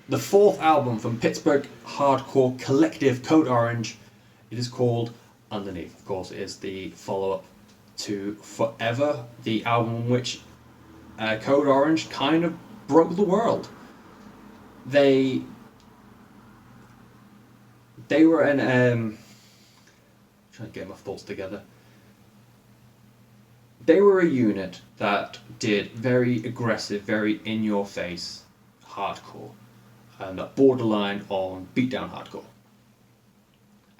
the fourth album from Pittsburgh hardcore collective Code Orange. It is called Underneath. Of course, it is the follow-up to Forever, the album which Code Orange kind of broke the world. They were in trying to get my thoughts together. They were a unit that did very aggressive, very in-your-face hardcore, and that borderline on beatdown hardcore.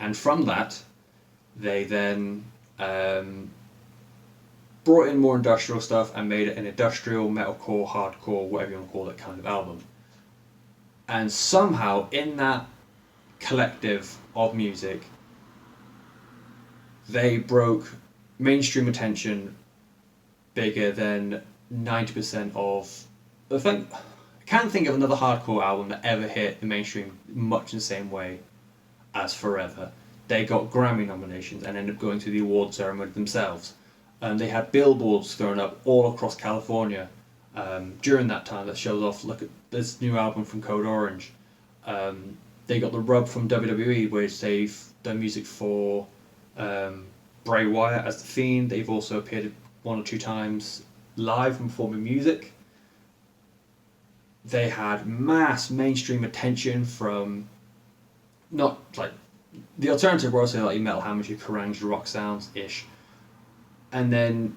And from that, they then brought in more industrial stuff and made it an industrial, metalcore, hardcore, whatever you want to call it, kind of album. And somehow, in that collective of music, they broke mainstream attention bigger than 90% of... I can't think of another hardcore album that ever hit the mainstream much in the same way as Forever. They got Grammy nominations and ended up going to the award ceremony themselves. They had billboards thrown up all across California during that time that shows off, look at this new album from Code Orange. They got the rub from WWE, which they've done music for Bray Wyatt as The Fiend. They've also appeared 1 or 2 times live and performing music. They had mass mainstream attention from not like the alternative were also like your Metal Hammers, your Kerrangs, your rock sounds ish, and then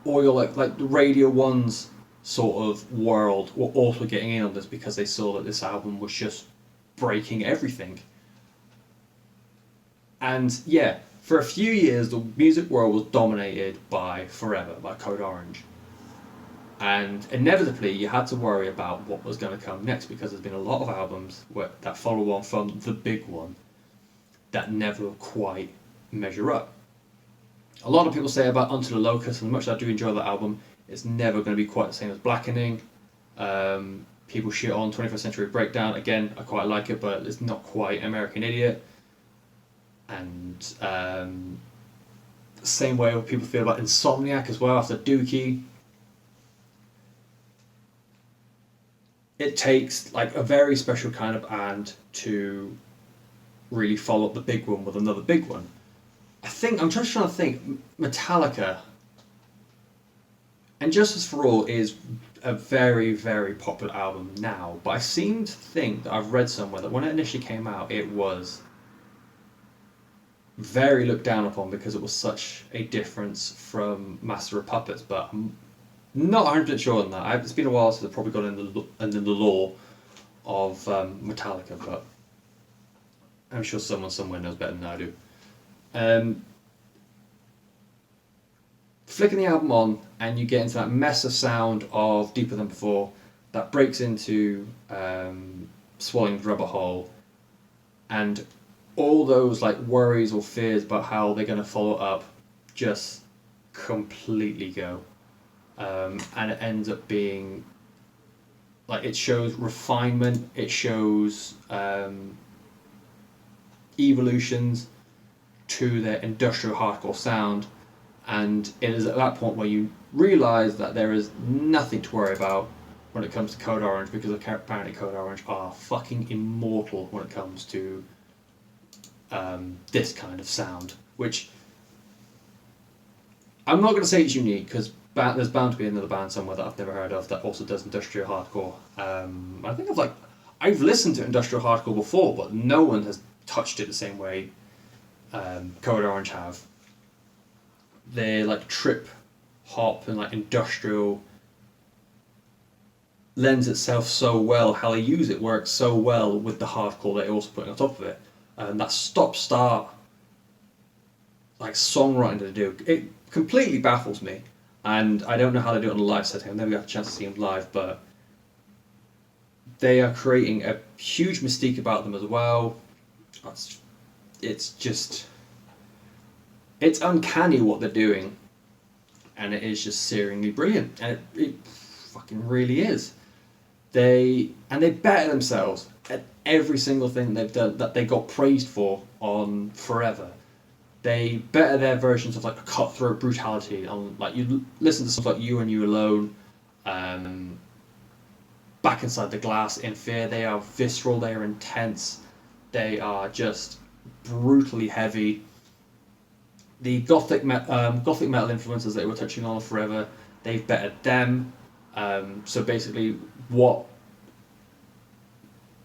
all your like the Radio One's sort of world were also getting in on this because they saw that this album was just breaking everything. And yeah, for a few years the music world was dominated by Forever, by Code Orange. And inevitably you had to worry about what was going to come next because there's been a lot of albums that follow on from the big one that never quite measure up. A lot of people say about Unto the Locust, and as much as I do enjoy that album, it's never going to be quite the same as Blackening. People shit on 21st Century Breakdown. Again, I quite like it, but it's not quite American Idiot. And same way people feel about Insomniac as well after Dookie. It takes like a very special kind of band to really follow up the big one with another big one. I'm just trying to think. Metallica and Justice for All is a very, very popular album now, but I seem to think that I've read somewhere that when it initially came out, it was very looked down upon because it was such a difference from Master of Puppets, but I'm not 100% sure on that. It's been a while since I've probably got in the lore of Metallica, but I'm sure someone somewhere knows better than I do. Flicking the album on and you get into that mess of sound of Deeper Than Before that breaks into Swallowing the Rubber Hole, and all those like worries or fears about how they're going to follow up just completely go. And it ends up being like, it shows refinement, it shows evolutions to their industrial hardcore sound, and it is at that point where you realise that there is nothing to worry about when it comes to Code Orange, because apparently Code Orange are fucking immortal when it comes to this kind of sound, which I'm not going to say it's unique, because there's bound to be another band somewhere that I've never heard of that also does industrial hardcore. I think I've listened to industrial hardcore before, but no one has touched it the same way Code Orange have. Their like trip hop and like industrial lends itself so well. How they use it works so well with the hardcore they're also putting on top of it. That stop-start like songwriting that they do, it completely baffles me. And I don't know how they do it on a live setting. I've never got a chance to see them live, but they are creating a huge mystique about them as well. It's uncanny what they're doing, and it is just searingly brilliant, and it fucking really is. They better themselves at every single thing they've done that they got praised for on Forever. They better their versions of like a cutthroat brutality on, like, you listen to stuff like You and You Alone, back inside the glass in fear. They are visceral, they are intense, they are just brutally heavy. The gothic metal influences that they were touching on forever, they've bettered them. So basically, what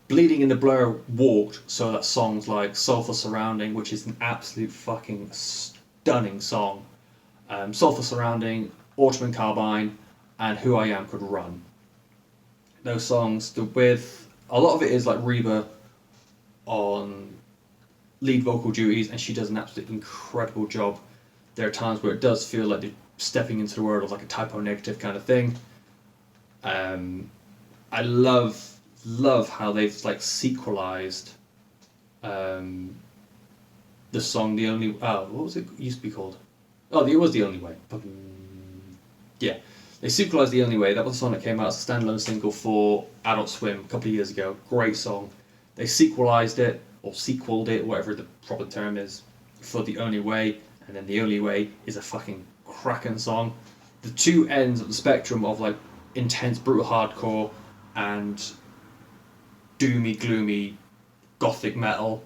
Bleeding in the Blur walked, so that songs like Soulful Surrounding, which is an absolute fucking stunning song, Soulful Surrounding, Autumn and Carbine, and Who I Am could run. Those songs, with a lot of it is like Reba on lead vocal duties, and she does an absolutely incredible job. There are times where it does feel like they're stepping into the world of like a typo negative kind of thing. I love how they've like sequelized the song The Only what was it used to be called? Oh, it was The Only Way. Yeah. They sequelized The Only Way. That was a song that came out as a standalone single for Adult Swim a couple of years ago. Great song. They sequelized it, or sequeled it, whatever the proper term is, for The Only Way, and then The Only Way is a fucking cracking song. The two ends of the spectrum of like intense, brutal hardcore and doomy, gloomy, gothic metal,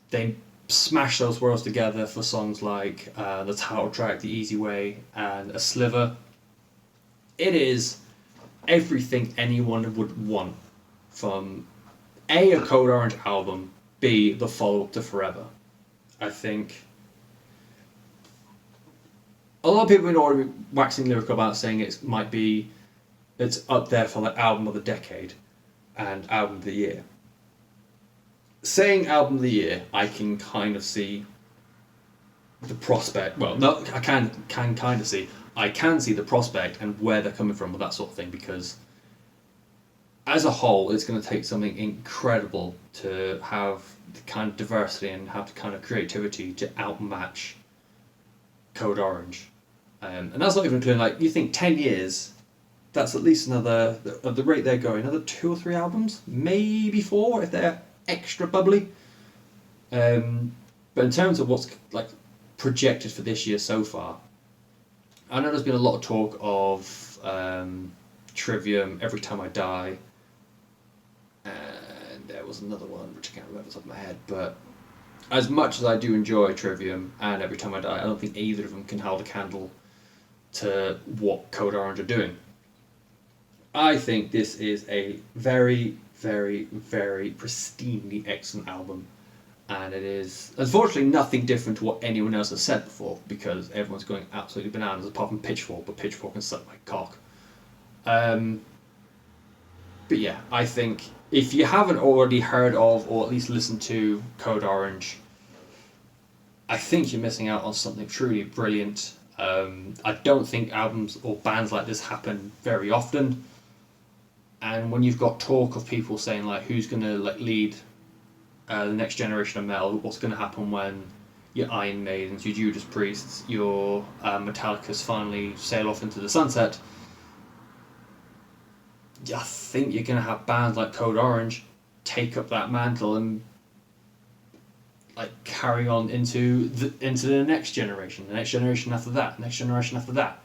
they smash those worlds together for songs like the title track, The Easy Way, and A Sliver. It is everything anyone would want from A Code Orange album, B, the follow-up to Forever. I think a lot of people have been already waxing lyrical about saying it's up there for like album of the decade and album of the year. Saying album of the year, I can kind of see the prospect. Well, no, I can kind of see. I can see the prospect and where they're coming from with that sort of thing, because as a whole, it's going to take something incredible to have the kind of diversity and have the kind of creativity to outmatch Code Orange. And that's not even including, like, you think 10 years, that's at least another, at the rate they're going, another 2 or 3 albums, maybe 4 if they're extra bubbly. But in terms of what's like projected for this year so far, I know there's been a lot of talk of Trivium, Every Time I Die, and there was another one which I can't remember off the top of my head, but as much as I do enjoy Trivium and Every Time I Die, I don't think either of them can hold a candle to what Code Orange are doing. I think this is a very, very, very pristinely excellent album, and it is unfortunately nothing different to what anyone else has said before, because everyone's going absolutely bananas apart from Pitchfork, but Pitchfork can suck my cock. But yeah, I think if you haven't already heard of or at least listened to Code Orange, I think you're missing out on something truly brilliant. I don't think albums or bands like this happen very often. And when you've got talk of people saying like who's going to like lead the next generation of metal, what's going to happen when your Iron Maidens, your Judas Priests, your Metallicas finally sail off into the sunset, I think you're going to have bands like Code Orange take up that mantle and like carry on into the next generation, the next generation after that, the next generation after that.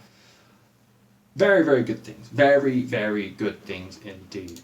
Very, very good things. Very, very good things indeed.